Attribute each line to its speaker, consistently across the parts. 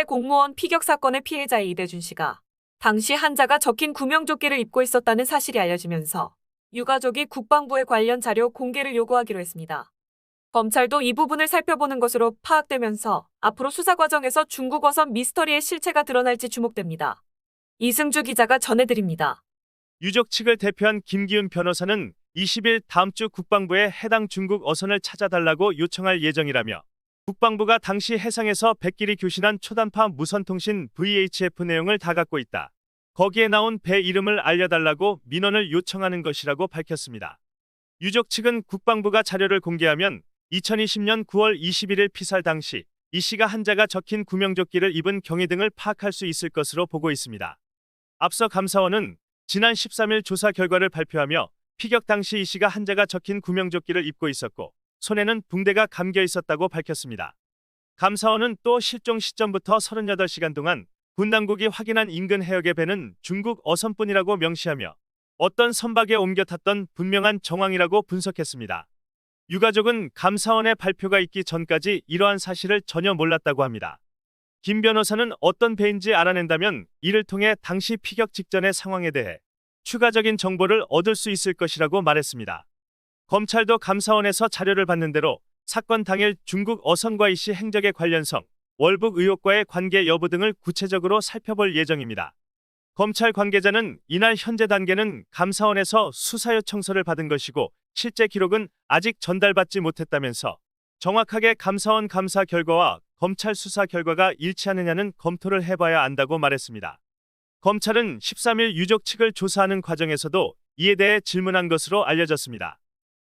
Speaker 1: 공무원 피격 사건의 피해자의 이대준 씨가 당시 한자가 적힌 구명조끼를 입고 있었다는 사실이 알려지면서 유가족이 국방부에 관련 자료 공개를 요구하기로 했습니다. 검찰도 이 부분을 살펴보는 것으로 파악되면서 앞으로 수사 과정에서 중국 어선 미스터리의 실체가 드러날지 주목됩니다. 이승주 기자가 전해드립니다.
Speaker 2: 유족 측을 대표한 김기훈 변호사는 20일 다음 주 국방부에 해당 중국 어선을 찾아달라고 요청할 예정이라며 국방부가 당시 해상에서 백길이 교신한 초단파 무선통신 VHF 내용을 다 갖고 있다. 거기에 나온 배 이름을 알려달라고 민원을 요청하는 것이라고 밝혔습니다. 유족 측은 국방부가 자료를 공개하면 2020년 9월 21일 피살 당시 이 씨가 한자가 적힌 구명조끼를 입은 경위 등을 파악할 수 있을 것으로 보고 있습니다. 앞서 감사원은 지난 13일 조사 결과를 발표하며 피격 당시 이 씨가 한자가 적힌 구명조끼를 입고 있었고 손에는 붕대가 감겨 있었다고 밝혔습니다. 감사원은 또 실종 시점부터 38시간 동안 군 당국이 확인한 인근 해역의 배는 중국 어선뿐이라고 명시하며 어떤 선박에 옮겨 탔던 분명한 정황이라고 분석했습니다. 유가족은 감사원의 발표가 있기 전까지 이러한 사실을 전혀 몰랐다고 합니다. 김 변호사는 어떤 배인지 알아낸다면 이를 통해 당시 피격 직전의 상황에 대해 추가적인 정보를 얻을 수 있을 것이라고 말했습니다. 검찰도 감사원에서 자료를 받는 대로 사건 당일 중국 어선과 이 씨 행적의 관련성, 월북 의혹과의 관계 여부 등을 구체적으로 살펴볼 예정입니다. 검찰 관계자는 이날 현재 단계는 감사원에서 수사 요청서를 받은 것이고 실제 기록은 아직 전달받지 못했다면서 정확하게 감사원 감사 결과와 검찰 수사 결과가 일치하느냐는 검토를 해봐야 안다고 말했습니다. 검찰은 13일 유족 측을 조사하는 과정에서도 이에 대해 질문한 것으로 알려졌습니다.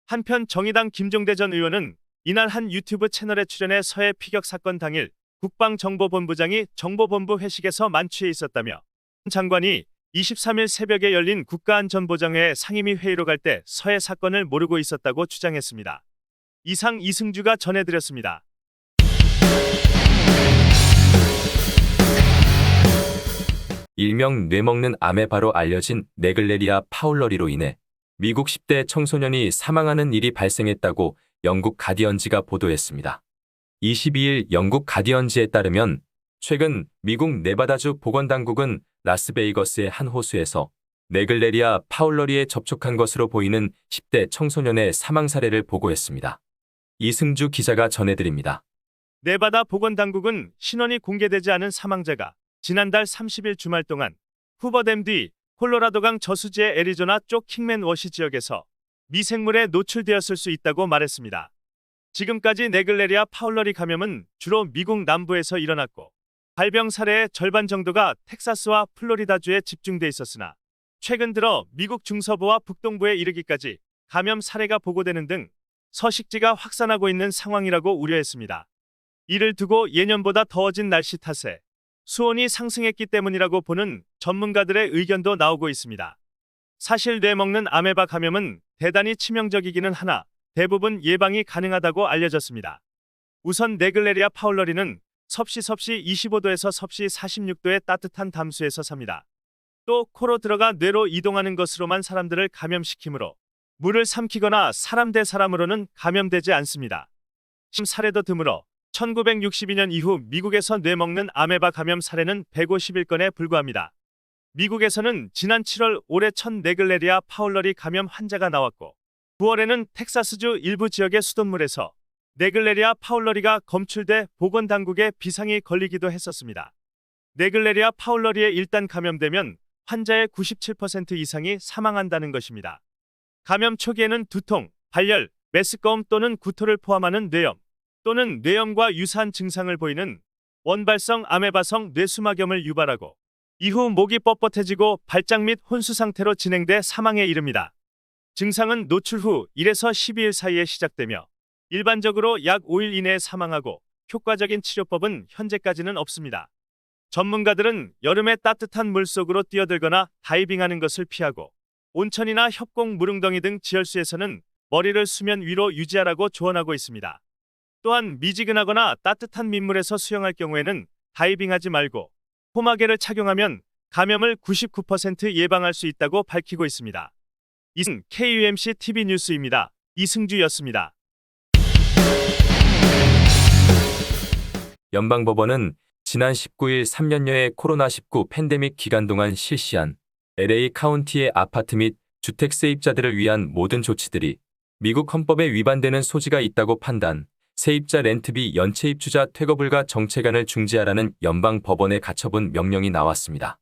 Speaker 2: 한편 정의당 김종대 전 의원은 이날 한 유튜브 채널에 출연해 서해 피격 사건 당일 국방정보본부장이 정보본부 회식에서 만취해 있었다며 장관이 23일 새벽에 열린 국가안전보장회 상임위 회의로 갈 때 서해 사건을 모르고 있었다고 주장했습니다. 이상 이승주가 전해드렸습니다.
Speaker 3: 일명 뇌먹는 아메바로 알려진 네글레리아 파울러리로 인해 미국 10대 청소년이 사망하는 일이 발생했다고 영국 가디언지가 보도했습니다. 22일 영국 가디언지에 따르면 최근 미국 네바다주 보건당국은 라스베이거스의 한 호수에서 네글레리아 파울러리에 접촉한 것으로 보이는 10대 청소년의 사망 사례를 보고했습니다. 이승주 기자가 전해드립니다.
Speaker 2: 네바다 보건당국은 신원이 공개되지 않은 사망자가 지난달 30일 주말 동안 후버댐 뒤 콜로라도강 저수지의 애리조나 쪽 킹맨 워시 지역에서 미생물에 노출되었을 수 있다고 말했습니다. 지금까지 네글레리아 파울러리 감염은 주로 미국 남부에서 일어났고 발병 사례의 절반 정도가 텍사스와 플로리다주에 집중돼 있었으나 최근 들어 미국 중서부와 북동부에 이르기까지 감염 사례가 보고되는 등 서식지가 확산하고 있는 상황이라고 우려했습니다. 이를 두고 예년보다 더워진 날씨 탓에 수온이 상승했기 때문이라고 보는 전문가들의 의견도 나오고 있습니다. 사실 뇌먹는 아메바 감염은 대단히 치명적이기는 하나 대부분 예방이 가능하다고 알려졌습니다. 우선 네글레리아 파울러리는 섭씨 25도에서 섭씨 46도의 따뜻한 담수에서 삽니다. 또 코로 들어가 뇌로 이동하는 것으로만 사람들을 감염시키므로 물을 삼키거나 사람 대 사람으로는 감염되지 않습니다. 사례도 드물어 1962년 이후 미국에서 뇌먹는 아메바 감염 사례는 151건에 불과합니다. 미국에서는 지난 7월 올해 첫 네글레리아 파울러리 감염 환자가 나왔고 9월에는 텍사스주 일부 지역의 수돗물에서 네글레리아 파울러리가 검출돼 보건당국에 비상이 걸리기도 했었습니다. 네글레리아 파울러리에 일단 감염되면 환자의 97% 이상이 사망한다는 것입니다. 감염 초기에는 두통, 발열, 메스꺼움 또는 구토를 포함하는 뇌염 또는 뇌염과 유사한 증상을 보이는 원발성 아메바성 뇌수막염을 유발하고 이후 목이 뻣뻣해지고 발작 및 혼수 상태로 진행돼 사망에 이릅니다. 증상은 노출 후 1에서 12일 사이에 시작되며 일반적으로 약 5일 이내에 사망하고 효과적인 치료법은 현재까지는 없습니다. 전문가들은 여름에 따뜻한 물속으로 뛰어들거나 다이빙하는 것을 피하고 온천이나 협곡 무릉덩이 등 지열수에서는 머리를 수면 위로 유지하라고 조언하고 있습니다. 또한 미지근하거나 따뜻한 민물에서 수영할 경우에는 다이빙하지 말고 폼하게를 착용하면 감염을 99% 예방할 수 있다고 밝히고 있습니다. 이승 KUMC TV 뉴스입니다. 이승주였습니다.
Speaker 3: 연방법원은 지난 19일 3년여의 코로나19 팬데믹 기간 동안 실시한 LA 카운티의 아파트 및 주택 세입자들을 위한 모든 조치들이 미국 헌법에 위반되는 소지가 있다고 판단, 세입자 렌트비 연체 입주자 퇴거 불가 정체간을 중지하라는 연방 법원의 가처분 명령이 나왔습니다.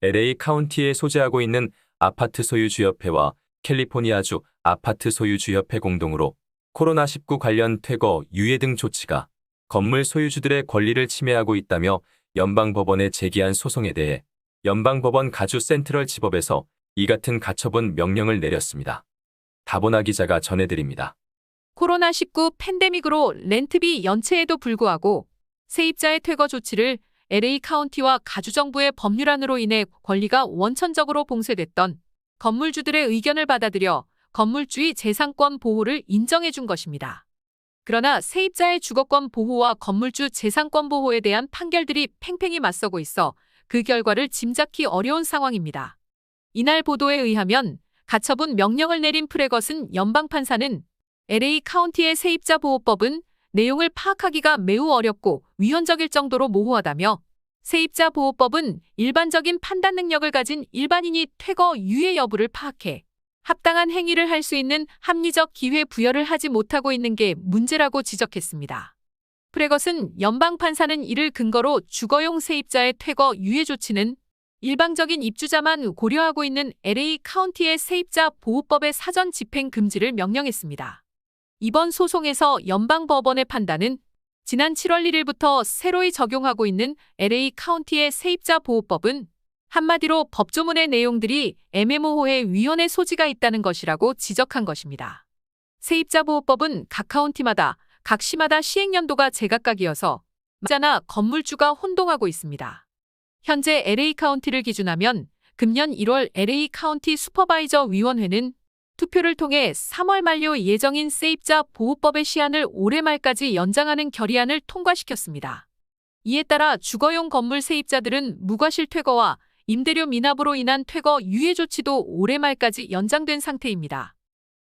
Speaker 3: LA 카운티에 소재하고 있는 아파트 소유주협회와 캘리포니아주 아파트 소유주협회 공동으로 코로나19 관련 퇴거, 유예 등 조치가 건물 소유주들의 권리를 침해하고 있다며 연방법원에 제기한 소송에 대해 연방법원 가주 센트럴 지법에서 이 같은 가처분 명령을 내렸습니다. 다보나 기자가 전해드립니다.
Speaker 4: 코로나19 팬데믹으로 렌트비 연체에도 불구하고 세입자의 퇴거 조치를 LA 카운티와 가주정부의 법률안으로 인해 권리가 원천적으로 봉쇄됐던 건물주들의 의견을 받아들여 건물주의 재산권 보호를 인정해 준 것입니다. 그러나 세입자의 주거권 보호와 건물주 재산권 보호에 대한 판결들이 팽팽히 맞서고 있어 그 결과를 짐작히 어려운 상황입니다. 이날 보도에 의하면 가처분 명령을 내린 프레것은 연방판사는 LA 카운티의 세입자 보호법은 내용을 파악하기가 매우 어렵고 위헌적일 정도로 모호하다며 세입자 보호법은 일반적인 판단 능력을 가진 일반인이 퇴거 유예 여부를 파악해 합당한 행위를 할 수 있는 합리적 기회 부여를 하지 못하고 있는 게 문제라고 지적했습니다. 프레것은 연방판사는 이를 근거로 주거용 세입자의 퇴거 유예 조치는 일방적인 입주자만 고려하고 있는 LA 카운티의 세입자 보호법의 사전 집행 금지를 명령했습니다. 이번 소송에서 연방법원의 판단은 지난 7월 1일부터 새로이 적용하고 있는 LA 카운티의 세입자 보호법은 한마디로 법조문의 내용들이 애매모호해 위헌의 소지가 있다는 것이라고 지적한 것입니다. 세입자 보호법은 각 카운티마다 각 시마다 시행 연도가 제각각이어서 자나 건물주가 혼동하고 있습니다. 현재 LA 카운티를 기준하면 금년 1월 LA 카운티 슈퍼바이저 위원회는 투표를 통해 3월 만료 예정인 세입자 보호법의 시한을 올해 말까지 연장하는 결의안을 통과시켰습니다. 이에 따라 주거용 건물 세입자들은 무과실 퇴거와 임대료 미납으로 인한 퇴거 유예 조치도 올해 말까지 연장된 상태입니다.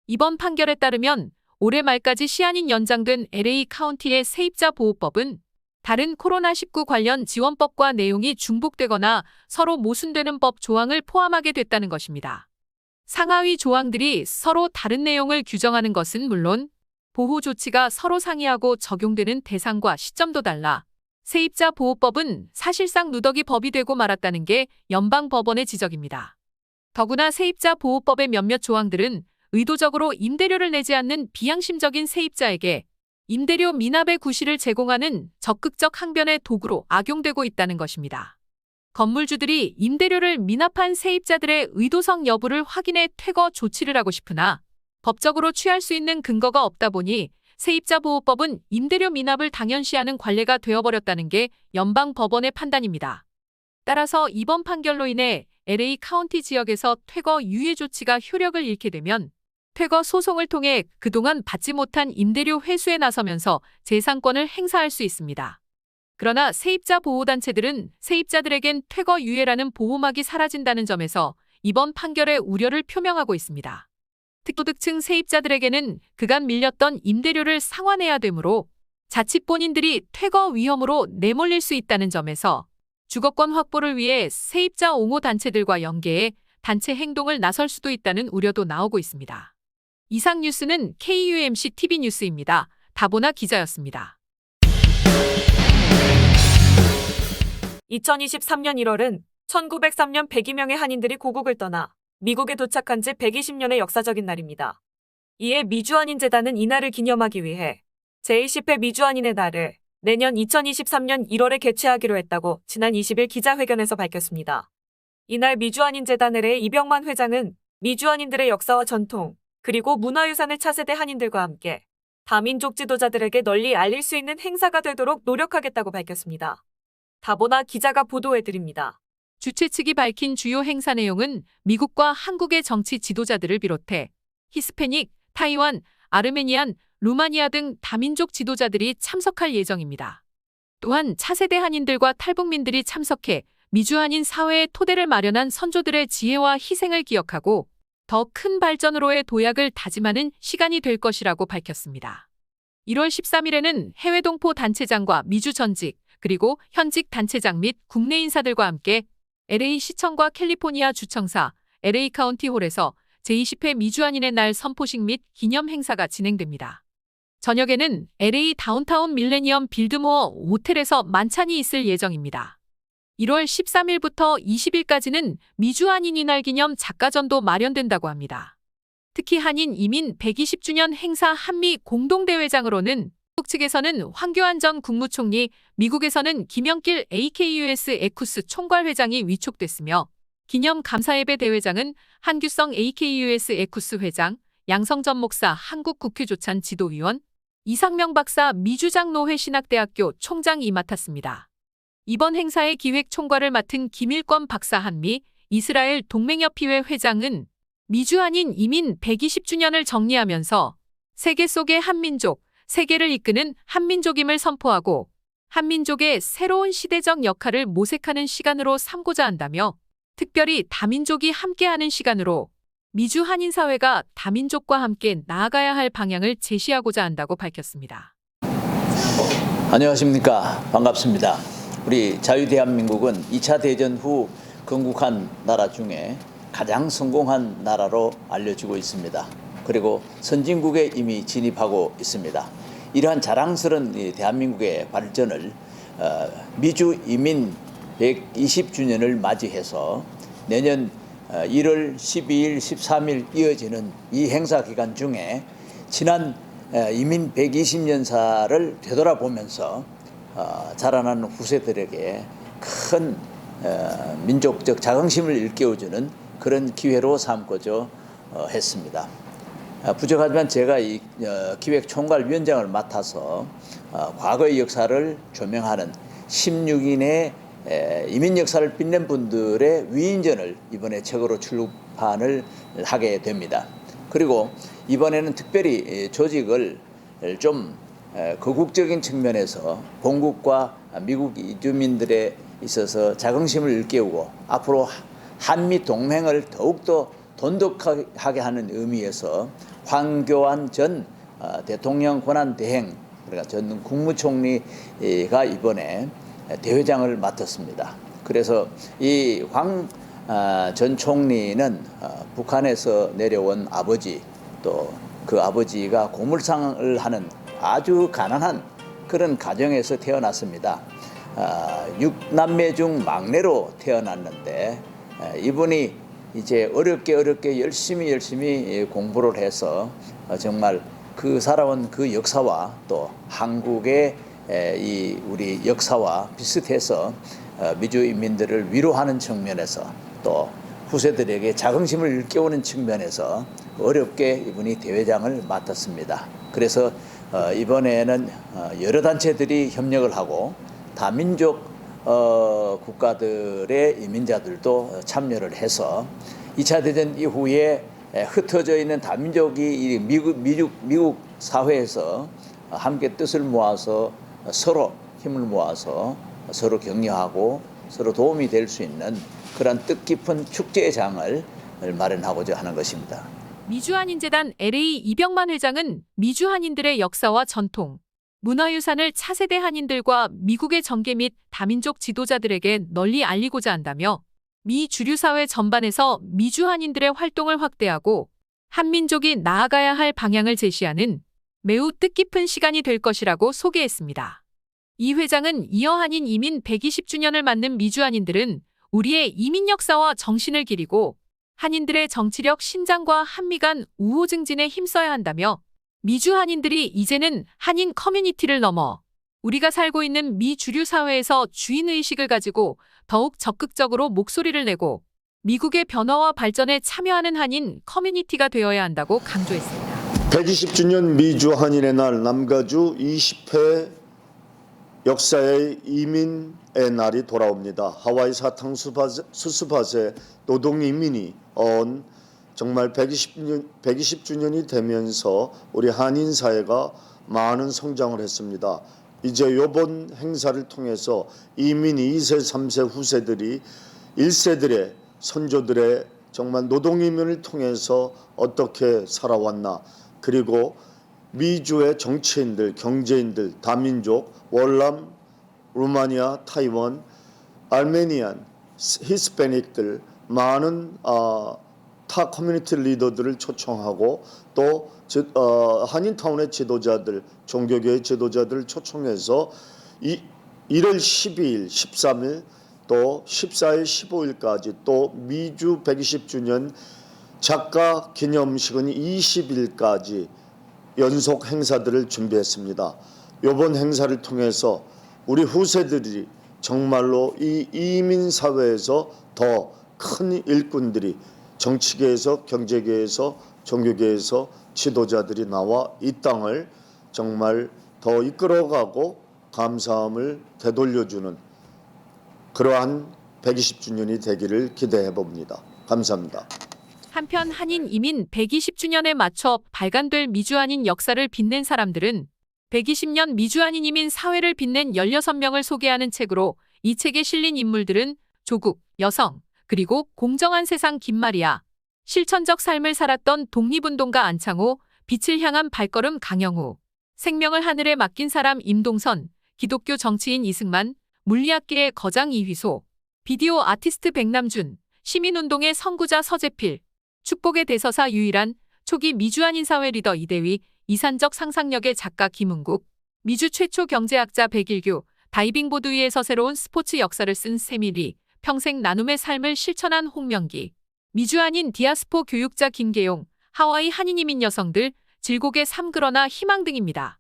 Speaker 4: 이번 판결에 따르면 올해 말까지 시한이 연장된 LA 카운티의 세입자 보호법은 다른 코로나19 관련 지원법과 내용이 중복되거나 서로 모순되는 법 조항을 포함하게 됐다는 것입니다. 상하위 조항들이 서로 다른 내용을 규정하는 것은 물론 보호 조치가 서로 상이하고 적용되는 대상과 시점도 달라 세입자 보호법은 사실상 누더기 법이 되고 말았다는 게 연방법원의 지적입니다. 더구나 세입자 보호법의 몇몇 조항들은 의도적으로 임대료를 내지 않는 비양심적인 세입자에게 임대료 미납의 구실을 제공하는 적극적 항변의 도구로 악용되고 있다는 것입니다. 건물주들이 임대료를 미납한 세입자들의 의도성 여부를 확인해 퇴거 조치를 하고 싶으나 법적으로 취할 수 있는 근거가 없다 보니 세입자 보호법은 임대료 미납을 당연시하는 관례가 되어버렸다는 게 연방법원의 판단입니다. 따라서 이번 판결로 인해 LA 카운티 지역에서 퇴거 유예 조치가 효력을 잃게 되면 퇴거 소송을 통해 그동안 받지 못한 임대료 회수에 나서면서 재산권을 행사할 수 있습니다. 그러나 세입자 보호단체들은 세입자들에겐 퇴거 유예라는 보호막이 사라진다는 점에서 이번 판결에 우려를 표명하고 있습니다. 특소득층 세입자들에게는 그간 밀렸던 임대료를 상환해야 되므로 자칫 본인들이 퇴거 위험으로 내몰릴 수 있다는 점에서 주거권 확보를 위해 세입자 옹호 단체들과 연계해 단체 행동을 나설 수도 있다는 우려도 나오고 있습니다. 이상 뉴스는 KUMC TV 뉴스입니다. 다보나 기자였습니다.
Speaker 1: 2023년 1월은 1903년 102명의 한인들이 고국을 떠나 미국에 도착한 지 120년의 역사적인 날입니다. 이에 미주한인재단은 이날을 기념하기 위해 제20회 미주한인의 날을 내년 2023년 1월에 개최하기로 했다고 지난 20일 기자회견에서 밝혔습니다. 이날 미주한인재단 LA 이병만 회장은 미주한인들의 역사와 전통, 그리고 문화유산을 차세대 한인들과 함께 다민족 지도자들에게 널리 알릴 수 있는 행사가 되도록 노력하겠다고 밝혔습니다. 다보나 기자가 보도해드립니다.
Speaker 4: 주최 측이 밝힌 주요 행사 내용은 미국과 한국의 정치 지도자들을 비롯해 히스패닉, 타이완, 아르메니안, 루마니아 등 다민족 지도자들이 참석할 예정입니다. 또한 차세대 한인들과 탈북민들이 참석해 미주한인 사회의 토대를 마련한 선조들의 지혜와 희생을 기억하고 더 큰 발전으로의 도약을 다짐하는 시간이 될 것이라고 밝혔습니다. 1월 13일에는 해외 동포 단체장과 미주 전직 그리고 현직 단체장 및 국내 인사들과 함께 LA 시청과 캘리포니아 주청사 LA 카운티 홀에서 제20회 미주한인의 날 선포식 및 기념 행사가 진행됩니다. 저녁에는 LA 다운타운 밀레니엄 빌드모어 호텔에서 만찬이 있을 예정입니다. 1월 13일부터 20일까지는 미주한인의 날 기념 작가전도 마련된다고 합니다. 특히 한인 이민 120주년 행사 한미 공동대회장으로는 미국 측에서는 황교안 전 국무총리, 미국에서는 김영길 AKUS 에쿠스 총괄회장이 위촉됐으며 기념 감사예배 대회장은 한규성 AKUS 에쿠스 회장, 양성전 목사 한국국회조찬 지도위원, 이상명 박사 미주장로회 신학대학교 총장이 맡았습니다. 이번 행사의 기획 총괄을 맡은 김일권 박사 한미 이스라엘 동맹협의회 회장은 미주한인 이민 120주년을 정리하면서 세계 속의 한민족, 세계를 이끄는 한민족임을 선포하고 한민족의 새로운 시대적 역할을 모색하는 시간으로 삼고자 한다며 특별히 다민족이 함께하는 시간으로 미주 한인사회가 다민족과 함께 나아가야 할 방향을 제시하고자 한다고 밝혔습니다.
Speaker 5: 안녕하십니까. 반갑습니다. 우리 자유대한민국은 2차 대전 후 건국한 나라 중에 가장 성공한 나라로 알려지고 있습니다. 그리고 선진국에 이미 진입하고 있습니다. 이러한 자랑스러운 대한민국의 발전을 미주 이민 120주년을 맞이해서 내년 1월 12일, 13일 이어지는 이 행사 기간 중에 지난 이민 120년사를 되돌아보면서 자라나는 후세들에게 큰 민족적 자긍심을 일깨워주는 그런 기회로 삼고자 했습니다. 부족하지만 제가 이 기획총괄위원장을 맡아서 과거의 역사를 조명하는 16인의 이민 역사를 빛낸 분들의 위인전을 이번에 책으로 출판을 하게 됩니다. 그리고 이번에는 특별히 조직을 좀 거국적인 측면에서 본국과 미국 이주민들에 있어서 자긍심을 일깨우고 앞으로 한미 동맹을 더욱더 돈독하게 하는 의미에서 황교안 전 대통령 권한대행, 그러니까 전 국무총리가 이번에 대회장을 맡았습니다. 그래서 이 황 전 총리는 북한에서 내려온 아버지, 또 그 아버지가 고물상을 하는 아주 가난한 그런 가정에서 태어났습니다. 6남매 중 막내로 태어났는데 이분이 이제 어렵게 열심히 공부를 해서 정말 그 살아온 그 역사와 또 한국의 이 우리 역사와 비슷해서 미주 인민들을 위로하는 측면에서 또 후세들에게 자긍심을 일깨우는 측면에서 어렵게 이분이 대회장을 맡았습니다. 그래서 이번에는 여러 단체들이 협력을 하고 다민족 국가들의 이민자들도 참여를 해서 2차 대전 이후에 흩어져 있는 다민족이 미국 사회에서 함께 뜻을 모아서 서로 힘을 모아서 서로 격려하고 서로 도움이 될 수 있는 그런 뜻깊은 축제의 장을 마련하고자 하는 것입니다.
Speaker 4: 미주한인재단 LA 이병만 회장은 미주한인들의 역사와 전통, 문화유산을 차세대 한인들과 미국의 정계 및 다민족 지도자들에게 널리 알리고자 한다며 미 주류사회 전반에서 미주한인들의 활동을 확대하고 한민족이 나아가야 할 방향을 제시하는 매우 뜻깊은 시간이 될 것이라고 소개했습니다. 이 회장은 이어 한인 이민 120주년을 맞는 미주한인들은 우리의 이민 역사와 정신을 기리고 한인들의 정치력 신장과 한미 간 우호 증진에 힘써야 한다며 미주 한인들이 이제는 한인 커뮤니티를 넘어 우리가 살고 있는 미 주류 사회에서 주인의식을 가지고 더욱 적극적으로 목소리를 내고 미국의 변화와 발전에 참여하는 한인 커뮤니티가 되어야 한다고 강조했습니다.
Speaker 6: 120주년 미주 한인의 날 남가주 20회 역사의 이민의 날이 돌아옵니다. 하와이 사탕수수밭에 노동 이민이 온 정말 120주년이 되면서 우리 한인 사회가 많은 성장을 했습니다. 이제 이번 행사를 통해서 이민 2세, 3세 후세들이 1세들의 선조들의 정말 노동 이민을 통해서 어떻게 살아왔나, 그리고 미주의 정치인들, 경제인들, 다민족, 월남 루마니아, 타이완, 알메니안, 히스패닉들 많은 타 커뮤니티 리더들을 초청하고 또 한인타운의 지도자들, 종교계의 지도자들을 초청해서 1월 12일, 13일 또 14일, 15일까지 또 미주 120주년 작가 기념식은 20일까지 연속 행사들을 준비했습니다. 이번 행사를 통해서 우리 후세들이 정말로 이 이민 사회에서 더 큰 일꾼들이 정치계에서 경제계에서 종교계에서 지도자들이 나와 이 땅을 정말 더 이끌어가고 감사함을 되돌려주는 그러한 120주년이 되기를 기대해 봅니다. 감사합니다.
Speaker 4: 한편 한인 이민 120주년에 맞춰 발간될 미주한인 역사를 빛낸 사람들은 120년 미주한인 이민 사회를 빛낸 16명을 소개하는 책으로 이 책에 실린 인물들은 조국, 여성, 그리고 공정한 세상 김마리아, 실천적 삶을 살았던 독립운동가 안창호, 빛을 향한 발걸음 강영우, 생명을 하늘에 맡긴 사람 임동선, 기독교 정치인 이승만, 물리학계의 거장 이휘소, 비디오 아티스트 백남준, 시민운동의 선구자 서재필, 축복의 대서사 유일한, 초기 미주한인 사회 리더 이대휘, 이산적 상상력의 작가 김은국, 미주 최초 경제학자 백일규, 다이빙보드 위에서 새로운 스포츠 역사를 쓴 세밀리, 평생 나눔의 삶을 실천한 홍명기, 미주한인 디아스포 교육자 김계용, 하와이 한인이민 여성들, 질곡의 삶 그러나 희망 등입니다.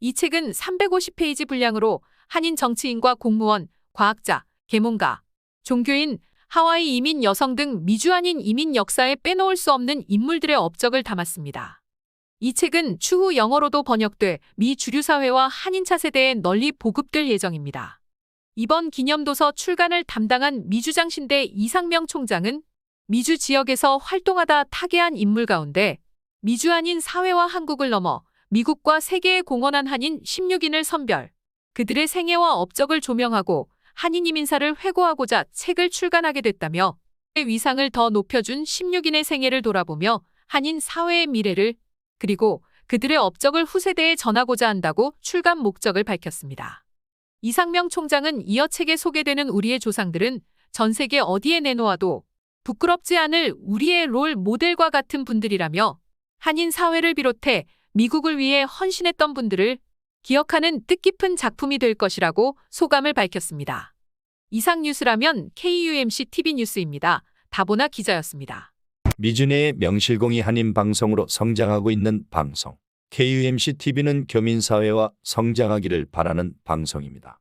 Speaker 4: 이 책은 350페이지 분량으로 한인 정치인과 공무원, 과학자, 계몽가, 종교인, 하와이 이민 여성 등 미주한인 이민 역사에 빼놓을 수 없는 인물들의 업적을 담았습니다. 이 책은 추후 영어로도 번역돼 미 주류 사회와 한인 차세대에 널리 보급될 예정입니다. 이번 기념도서 출간을 담당한 미주장신대 이상명 총장은 미주 지역에서 활동하다 타계한 인물 가운데 미주한인 사회와 한국을 넘어 미국과 세계에 공헌한 한인 16인을 선별, 그들의 생애와 업적을 조명하고 한인 이민사를 회고하고자 책을 출간하게 됐다며 그의 위상을 더 높여준 16인의 생애를 돌아보며 한인 사회의 미래를 그리고 그들의 업적을 후세대에 전하고자 한다고 출간 목적을 밝혔습니다. 이상명 총장은 이어 책에 소개되는 우리의 조상들은 전 세계 어디에 내놓아도 부끄럽지 않을 우리의 롤 모델과 같은 분들이라며 한인 사회를 비롯해 미국을 위해 헌신했던 분들을 기억하는 뜻깊은 작품이 될 것이라고 소감을 밝혔습니다. 이상 뉴스라면 KUMC TV 뉴스입니다. 다보나 기자였습니다.
Speaker 7: 미주 내의 명실공히 한인 방송으로 성장하고 있는 방송. KUMC TV는 교민사회와 성장하기를 바라는 방송입니다.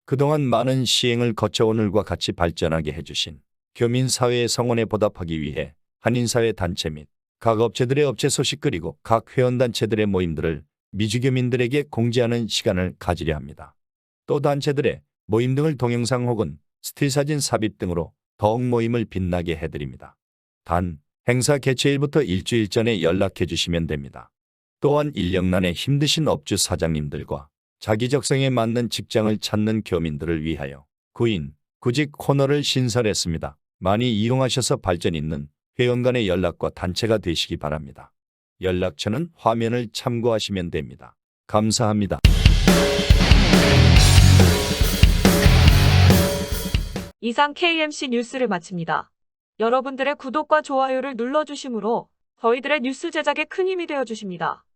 Speaker 7: 그동안 많은 시행을 거쳐 오늘과 같이 발전하게 해주신 교민사회의 성원에 보답하기 위해 한인사회 단체 및 각 업체들의 업체 소식 그리고 각 회원단체들의 모임들을 미주교민들에게 공지하는 시간을 가지려 합니다. 또 단체들의 모임 등을 동영상 혹은 스틸사진 삽입 등으로 더욱 모임을 빛나게 해드립니다. 단, 행사 개최일부터 일주일 전에 연락해 주시면 됩니다. 또한 인력난에 힘드신 업주 사장님들과 자기 적성에 맞는 직장을 찾는 교민들을 위하여 구인, 구직 코너를 신설했습니다. 많이 이용하셔서 발전 있는 회원 간의 연락과 단체가 되시기 바랍니다. 연락처는 화면을 참고하시면 됩니다. 감사합니다.
Speaker 1: 이상 KMC 뉴스를 마칩니다. 여러분들의 구독과 좋아요를 눌러주시므로 저희들의 뉴스 제작에 큰 힘이 되어주십니다.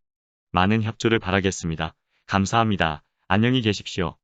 Speaker 8: 많은 협조를 바라겠습니다. 감사합니다. 안녕히 계십시오.